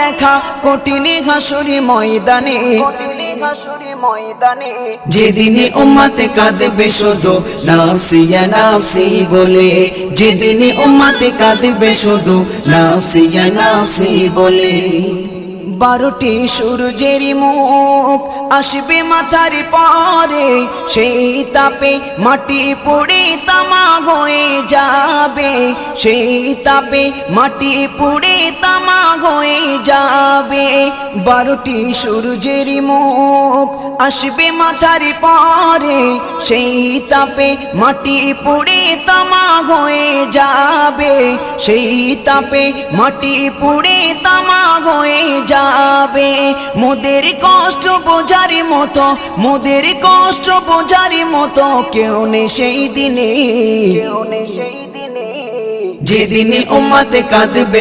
দেখা কঠিন হাসুরি ময়দানে, যেদিনে উম্মতে কাঁদবে শুধু নাফসি ইয়া নাফসি বলে, যেদিনে উম্মতে কাঁদবে শুধু নাফসি ইয়া নাফসি বলে। 12টি সূর্যের মুখ আসবে মাথার পরে, সেই তাপে মাটি পুড়ে তামা হয়ে যাবে, সেই তাপে মাটি পুড়ে তামা হয়ে যাবে। 12টি সূর্যের মুখ আসবে মাথার পরে, সেই তাপে মাটি পুড়ে তামা হয়ে যাবে, সেই তাপে মাটি পুড়ে তামা হয়ে যাবে। মোদের কষ্ট বোঝার মতো, মোদের কষ্ট বোঝার মতো কেউ নেই সেই দিনে, যেদিনে উম্মতে কাঁদবে